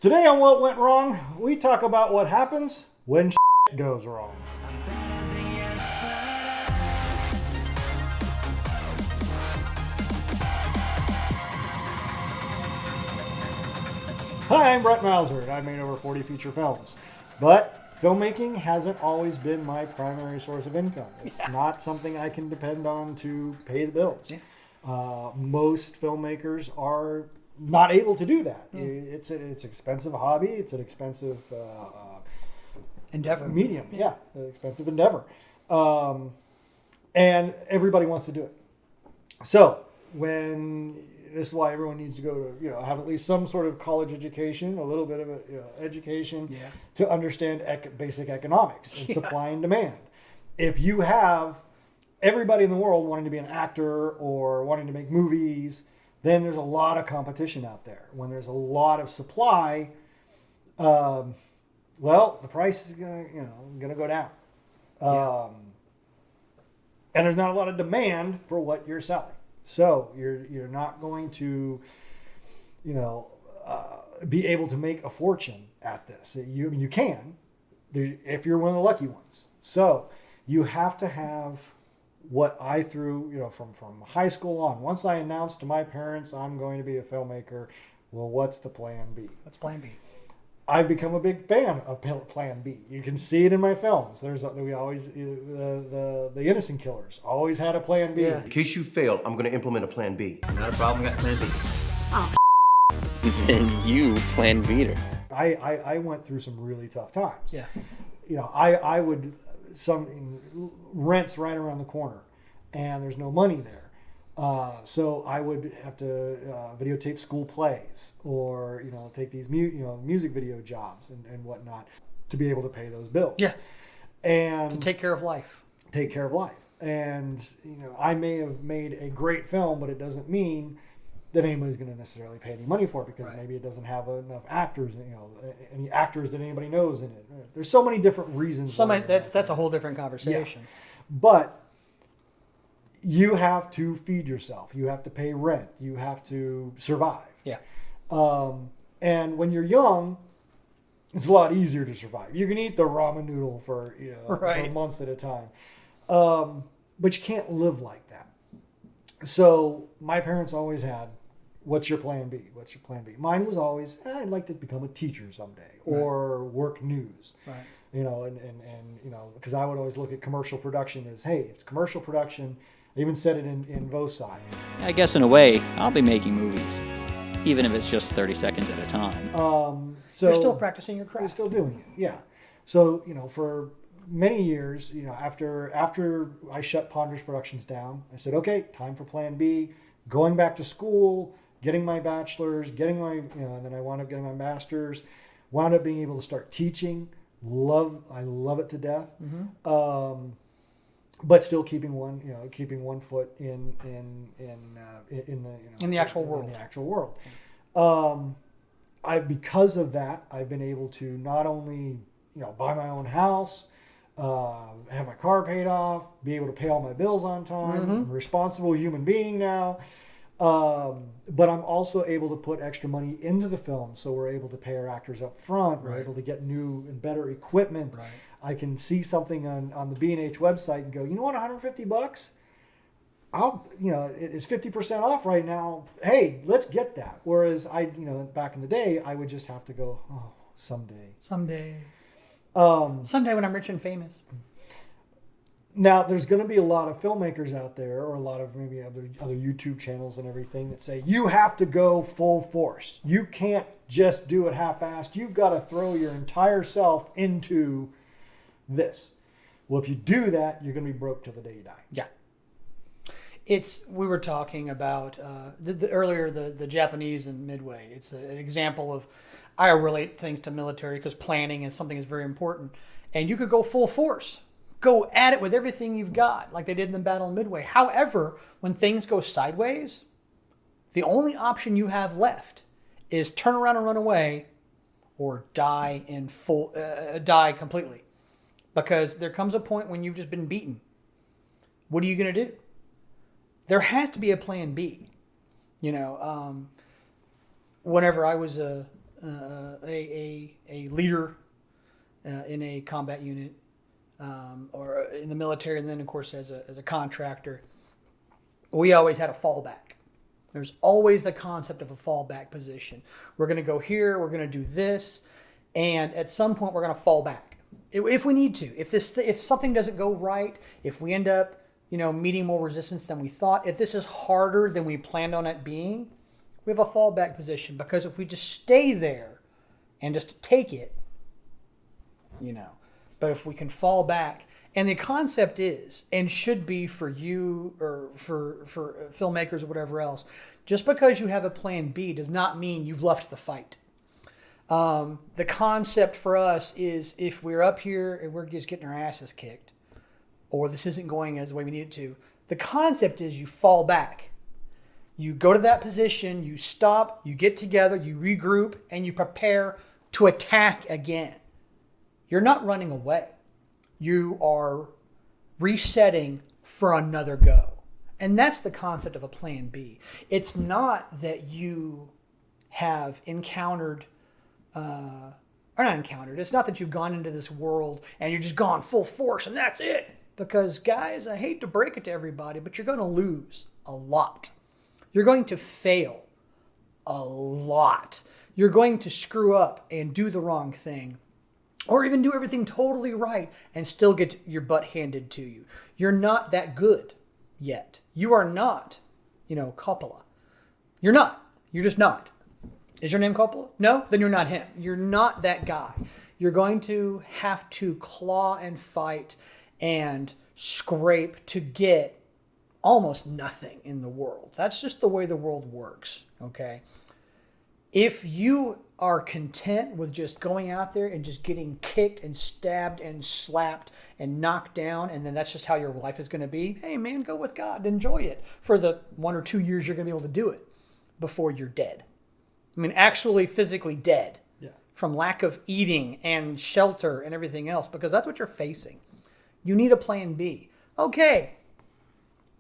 Today on What Went Wrong, we talk about what happens when goes wrong. Hi, I'm Brett Mauser, and I've made over 40 feature films. But filmmaking hasn't always been my primary source of income. It's not something I can depend on to pay the bills. Most filmmakers are not able to do that. It's an expensive hobby. It's an expensive endeavor. Medium. An expensive endeavor. And everybody wants to do it. So this is why everyone needs to go to, have at least some sort of college education, a little bit of education to understand basic economics and supply and demand. If you have everybody in the world wanting to be an actor or wanting to make movies, then there's a lot of competition out there. When there's a lot of supply, the price is gonna go down, and there's not a lot of demand for what you're selling. So you're not going to, be able to make a fortune at this. You can, if you're one of the lucky ones. So you have to have what I threw, from high school on. Once I announced to my parents I'm going to be a filmmaker, well, what's the plan B? What's plan B? I've become a big fan of Plan B. You can see it in my films. The Innocent Killers always had a Plan B. Yeah. In case you fail, I'm going to implement a Plan B. Not a problem. Got Plan B. Oh. And you Plan B'd her. I went through some really tough times. Yeah. I would rent's right around the corner, and there's no money there. So I would have to videotape school plays or, take these music video jobs and whatnot to be able to pay those bills. Yeah. And to take care of life. And, I may have made a great film, but it doesn't mean that anybody's going to necessarily pay any money for it because maybe it doesn't have enough actors, any actors that anybody knows in it. There's so many different reasons. That's a whole different conversation. Yeah. But you have to feed yourself. You have to pay rent. You have to survive. Yeah. And when you're young, it's a lot easier to survive. You can eat the ramen noodle for for months at a time, but you can't live like that. So my parents always had, "What's your plan B? What's your plan B?" Mine was always, "I'd like to become a teacher someday or work news." Right. Because I would always look at commercial production as, hey, it's commercial production. I even said it in VOSI. I guess in a way, I'll be making movies, even if it's just 30 seconds at a time. So you're still practicing your craft. You're still doing it, yeah. So, for many years, after I shut Ponderous Productions down, I said, okay, time for Plan B, going back to school, getting my bachelor's, and then I wound up getting my master's, wound up being able to start teaching. I love it to death. Mm-hmm. But still keeping one foot in the actual world. In the actual world. Because of that, I've been able to not only buy my own house, have my car paid off, be able to pay all my bills on time. Mm-hmm. I'm a responsible human being now. But I'm also able to put extra money into the film, so we're able to pay our actors up front. We're able to get new and better equipment. Right. I can see something on the B&H website and go, you know what, $150? It's 50% off right now. Hey, let's get that. Whereas back in the day, I would just have to go, oh, someday. Someday when I'm rich and famous. Now, there's going to be a lot of filmmakers out there, or a lot of maybe other YouTube channels and everything, that say you have to go full force. You can't just do it half-assed. You've got to throw your entire self into this. Well, if you do that, you're going to be broke till the day you die. Yeah. We were talking about earlier the Japanese and Midway. It's an example of, I relate things to military because planning is something that's very important. And you could go full force. Go at it with everything you've got, like they did in the battle in Midway. However, when things go sideways, the only option you have left is turn around and run away, or die completely. Because there comes a point when you've just been beaten. What are you going to do? There has to be a plan B. Whenever I was a leader in a combat unit or in the military, and then of course as a contractor, we always had a fallback. There's always the concept of a fallback position. We're going to go here, we're going to do this, and at some point we're going to fall back if we need to. If something doesn't go right, if we end up meeting more resistance than we thought, if this is harder than we planned on it being, we have a fallback position. Because if we just stay there and just take it, but if we can fall back, and the concept is, and should be for you or for filmmakers or whatever else, just because you have a plan B does not mean you've left the fight. The concept for us is, if we're up here and we're just getting our asses kicked, or this isn't going as the way we need it to, the concept is you fall back. You go to that position, you stop, you get together, you regroup, and you prepare to attack again. You're not running away. You are resetting for another go. And that's the concept of a plan B. It's not that you have encountered, it's not that you've gone into this world and you're just gone full force and that's it. Because, guys, I hate to break it to everybody, but you're going to lose a lot. You're going to fail a lot. You're going to screw up and do the wrong thing, or even do everything totally right and still get your butt handed to you. You're not that good yet. You are not, Coppola. You're not. You're just not. Is your name Coppola? No? Then you're not him. You're not that guy. You're going to have to claw and fight and scrape to get almost nothing in the world. That's just the way the world works, okay? If you are content with just going out there and just getting kicked and stabbed and slapped and knocked down, and then that's just how your life is going to be, hey man, go with God, enjoy it for the 1 or 2 years you're going to be able to do it before you're dead. I mean, actually physically dead from lack of eating and shelter and everything else, because that's what you're facing. You need a plan B. Okay,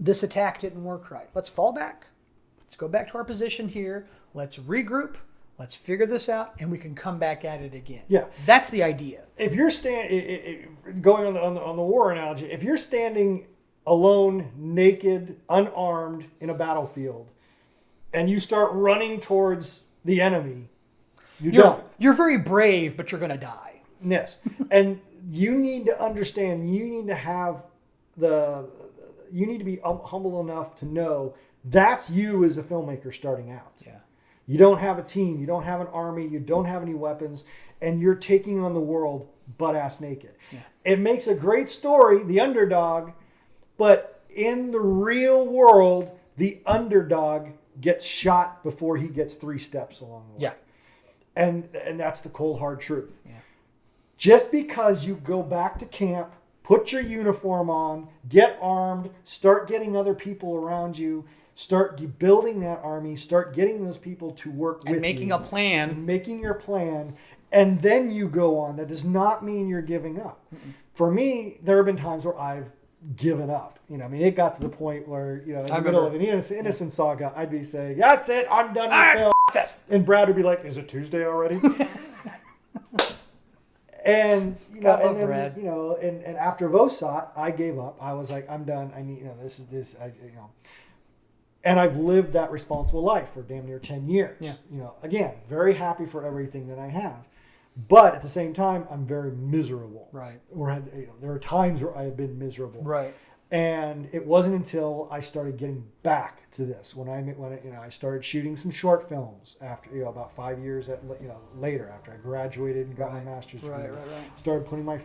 this attack didn't work right. Let's fall back. Let's go back to our position here. Let's regroup. Let's figure this out, and we can come back at it again. Yeah, that's the idea. If you're going on the war analogy, if you're standing alone, naked, unarmed in a battlefield, and you start running towards the enemy, you're very brave, but you're going to die. Yes, and you need to understand. You need to have you need to be humble enough to know that's you as a filmmaker starting out. Yeah. You don't have a team, you don't have an army, you don't have any weapons, and you're taking on the world butt-ass naked. Yeah. It makes a great story, the underdog, but in the real world, the underdog gets shot before he gets 3 steps along the way. Yeah. And that's the cold, hard truth. Yeah. Just because you go back to camp, put your uniform on, get armed, start getting other people around you, start building that army, start getting those people to work with you. And making a plan. And making your plan, and then you go on. That does not mean you're giving up. Mm-mm. For me, there have been times where I've given up. It got to the point where, in the middle of an innocent saga, I'd be saying, that's it, I'm done with film. And Brad would be like, is it Tuesday already? And and after Vosot, I gave up. I was like, I'm done. I need this. And I've lived that responsible life for damn near 10 years. Yeah. Again, very happy for everything that I have, but at the same time, I'm very miserable. Right. There are times where I have been miserable. Right. And it wasn't until I started getting back to this when I started shooting some short films after about 5 years later after I graduated and got my master's degree. Right. Started putting my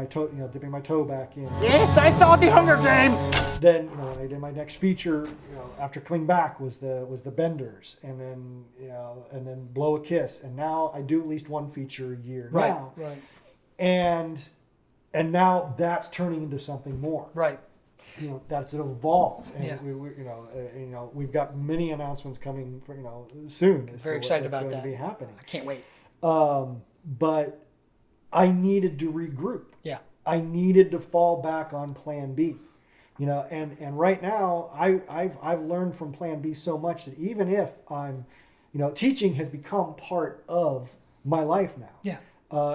toe, dipping my toe back in. Yes, I saw the Hunger Games. Then when I did my next feature, after coming back was the Benders, and then Blow a Kiss, and now I do at least one feature a year now. Right. And now that's turning into something more. Right. That's evolved, and we've got many announcements coming soon. Very excited about that. Going to be happening. I can't wait. But I needed to regroup. Yeah. I needed to fall back on Plan B. And right now I've learned from Plan B so much that even if I'm, teaching has become part of my life now. Yeah.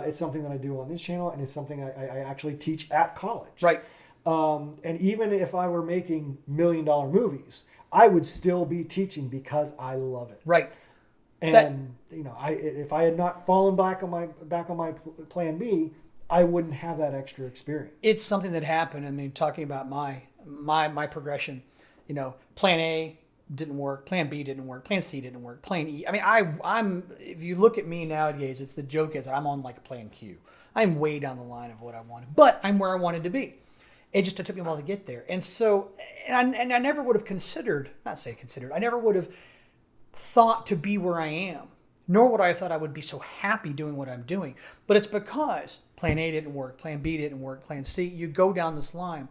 It's something that I do on this channel, and it's something I actually teach at college. Right. And even if I were making $1 million movies, I would still be teaching because I love it. Right. And if I had not fallen back on my plan B, I wouldn't have that extra experience. It's something that happened. I mean, talking about my progression, plan A didn't work, plan B didn't work, plan C didn't work, plan E. I mean, I'm if you look at me nowadays, it's the joke is I'm on like a plan Q. I'm way down the line of what I wanted, but I'm where I wanted to be. It took me a while to get there. And so, and I never would have I never would have thought to be where I am, nor would I have thought I would be so happy doing what I'm doing. But it's because plan A didn't work, plan B didn't work, plan C, you go down this line.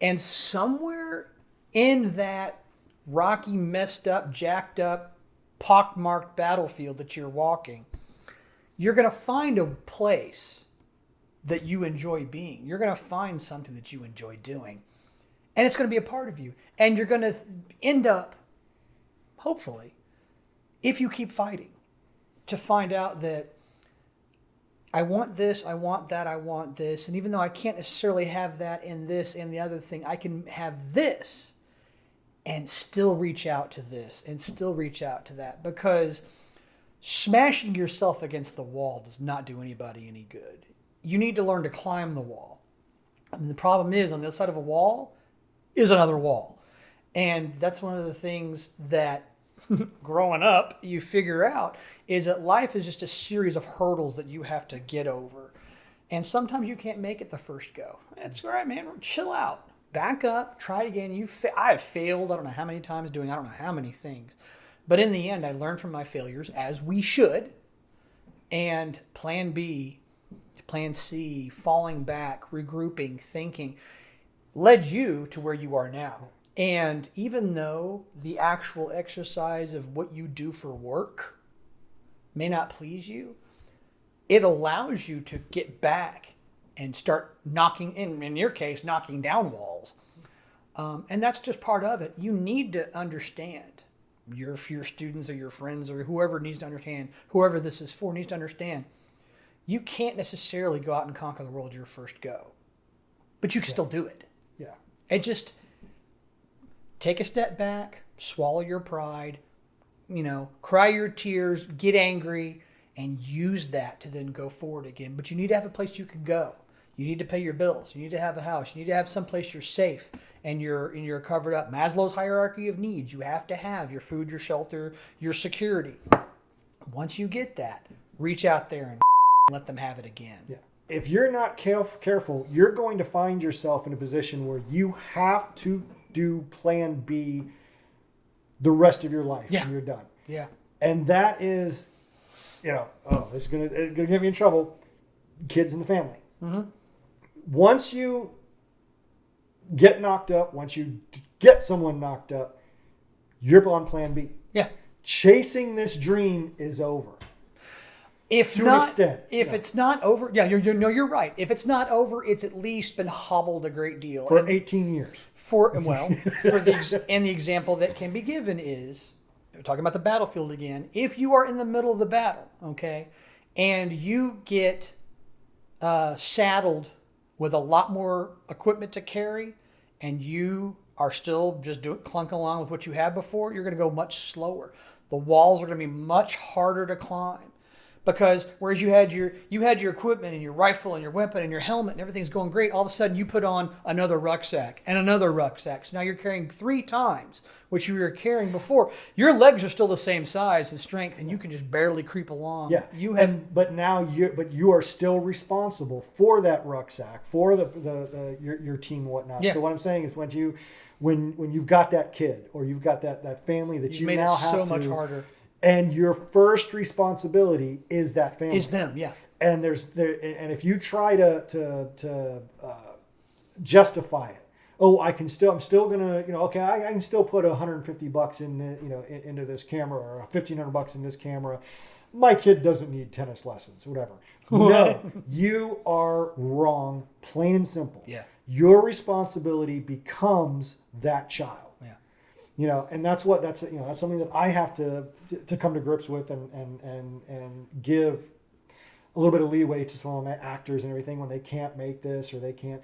And somewhere in that rocky, messed up, jacked up, pockmarked battlefield that you're walking, you're going to find a place that you enjoy being. You're going to find something that you enjoy doing. And it's going to be a part of you. And you're going to end up, hopefully, if you keep fighting, to find out that I want this, I want that, I want this. And even though I can't necessarily have that in this and the other thing, I can have this and still reach out to this and still reach out to that. Because smashing yourself against the wall does not do anybody any good. You need to learn to climb the wall. I mean, the problem is on the other side of a wall is another wall. And that's one of the things that growing up you figure out is that life is just a series of hurdles that you have to get over. And sometimes you can't make it the first go. It's all right, man. Chill out. Back up. Try it again. I have failed I don't know how many times doing I don't know how many things. But in the end, I learned from my failures, as we should. And plan B, plan C, falling back, regrouping, thinking, led you to where you are now. And even though the actual exercise of what you do for work may not please you, it allows you to get back and start knocking, in your case, knocking down walls. And that's just part of it. You need to understand, your students or your friends or whoever needs to understand, whoever this is for needs to understand, you can't necessarily go out and conquer the world your first go. But you can still do it. Yeah. It just, take a step back, swallow your pride, cry your tears, get angry, and use that to then go forward again. But you need to have a place you can go. You need to pay your bills. You need to have a house. You need to have someplace you're safe and you're covered up. Maslow's hierarchy of needs. You have to have your food, your shelter, your security. Once you get that, reach out there and let them have it again. Yeah. If you're not careful, you're going to find yourself in a position where you have to do plan B the rest of your life when you're done. Yeah. And that is, this is gonna get me in trouble. Kids in the family. Mm-hmm. Once you get knocked up, once you get someone knocked up, you're on plan B. Yeah. Chasing this dream is over. If it's not over, you're right. If it's not over, it's at least been hobbled a great deal. For 18 years. The example that can be given is, we're talking about the battlefield again. If you are in the middle of the battle, okay, and you get saddled with a lot more equipment to carry, and you are still just clunk along with what you had before, you're going to go much slower. The walls are going to be much harder to climb. Because whereas you had your equipment and your rifle and your weapon and your helmet and everything's going great, all of a sudden you put on another rucksack and another rucksack. So now you're carrying 3 times what you were carrying before. Your legs are still the same size and strength, and you can just barely creep along. Yeah, but you are still responsible for that rucksack, for your team and whatnot. Yeah. So what I'm saying is when you've got that kid or you've got that family that you made now it have so to, much harder. And your first responsibilly is that family. Is them, yeah. And and if you try to justify it, I'm still gonna, I can still put $150 into this camera or $1,500 in this camera. My kid doesn't need tennis lessons, whatever. No, you are wrong, plain and simple. Yeah. Your responsibility becomes that child. And that's something that I have to come to grips with and give a little bit of leeway to some of my actors and everything when they can't make this or they can't.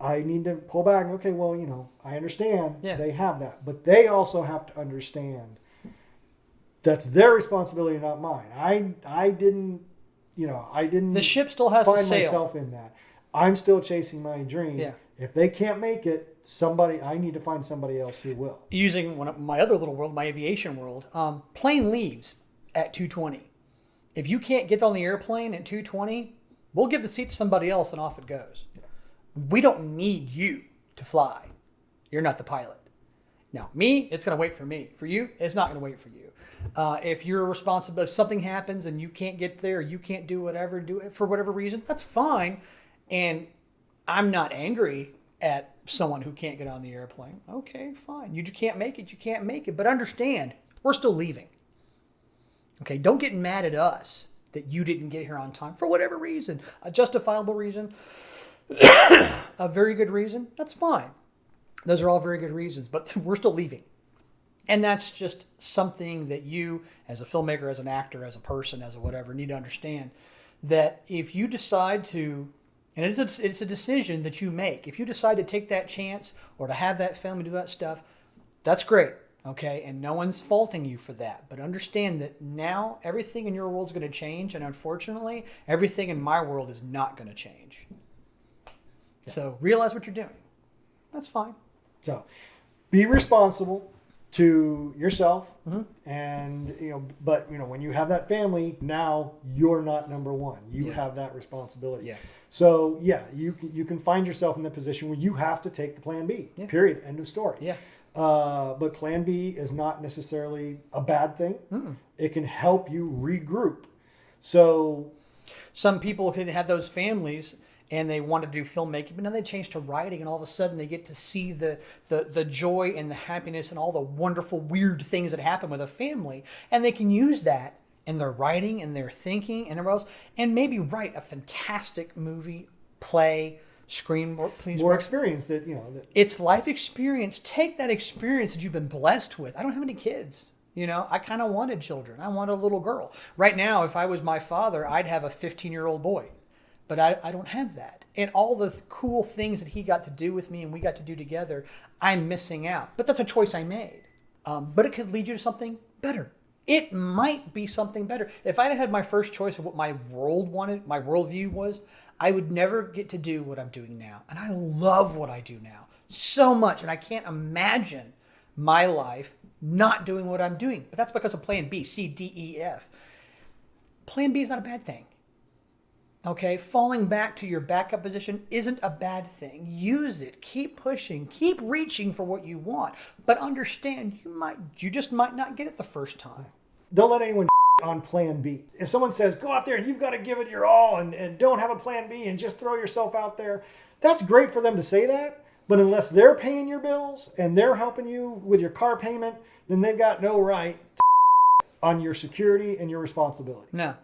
I need to pull back. Okay, well, I understand they have that, but they also have to understand that's their responsibility, not mine. I didn't. The ship still has to find sail. myself in that. I'm still chasing my dream. Yeah. If they can't make it, I need to find somebody else who will. Using one of my other little world, my aviation world, plane leaves at 2:20. If you can't get on the airplane at 2:20, we'll give the seat to somebody else and off it goes. Yeah. We don't need you to fly. You're not the pilot. Now, me, it's going to wait for me. For you, it's not going to wait for you. If you're responsible, if something happens and you can't get there, you can't do it for whatever reason, that's fine. And I'm not angry at someone who can't get on the airplane. Okay, fine. You can't make it, you can't make it. But understand, we're still leaving. Okay, don't get mad at us that you didn't get here on time for whatever reason. A justifiable reason, a very good reason, that's fine. Those are all very good reasons, but we're still leaving. And that's just something that you, as a filmmaker, as an actor, as a person, as a whatever, need to understand. That if you decide to, and it's a decision that you make. If you decide to take that chance or to have that family do that stuff, that's great, okay? And no one's faulting you for that. But understand that now everything in your world is going to change, and unfortunately, everything in my world is not going to change. Yeah. So realize what you're doing. That's fine. So be responsible to yourself, and but when you have that family, now you're not number one. You have that responsibility. Yeah. So you can find yourself in the position where you have to take the plan B. Yeah. Period. End of story. Yeah. But plan B is not necessarily a bad thing. Mm-mm. It can help you regroup. So some people can have those families and they want to do filmmaking, but now they change to writing, and all of a sudden they get to see the joy and the happiness and all the wonderful, weird things that happen with a family, and they can use that in their writing and their thinking and everywhere else, and maybe write a fantastic movie, play, more experience that it's life experience. Take that experience that you've been blessed with. I don't have any kids. I kind of wanted children. I wanted a little girl. Right now, if I was my father, I'd have a 15-year-old boy. But I don't have that. And all the cool things that he got to do with me and we got to do together, I'm missing out. But that's a choice I made. But it could lead you to something better. It might be something better. If I had my first choice of what my world wanted, my worldview was, I would never get to do what I'm doing now. And I love what I do now so much. And I can't imagine my life not doing what I'm doing. But that's because of plan B, C, D, E, F. Plan B is not a bad thing. Okay, falling back to your backup position isn't a bad thing. Use it. Keep pushing. Keep reaching for what you want. But understand, you just might not get it the first time. Don't let anyone on plan B. If someone says, go out there and you've got to give it your all and don't have a plan B and just throw yourself out there, that's great for them to say that. But unless they're paying your bills and they're helping you with your car payment, then they've got no right on your security and your responsibility. No.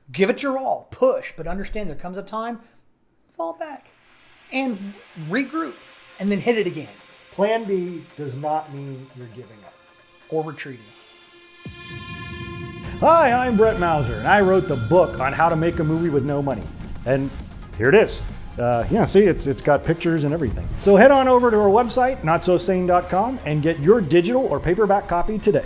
Give it your all, push, but understand there comes a time, fall back and regroup and then hit it again. Plan B does not mean you're giving up. Or retreating. Hi, I'm Brett Mauser, and I wrote the book on how to make a movie with no money. And here it is. See, it's got pictures and everything. So head on over to our website, notsosane.com, and get your digital or paperback copy today.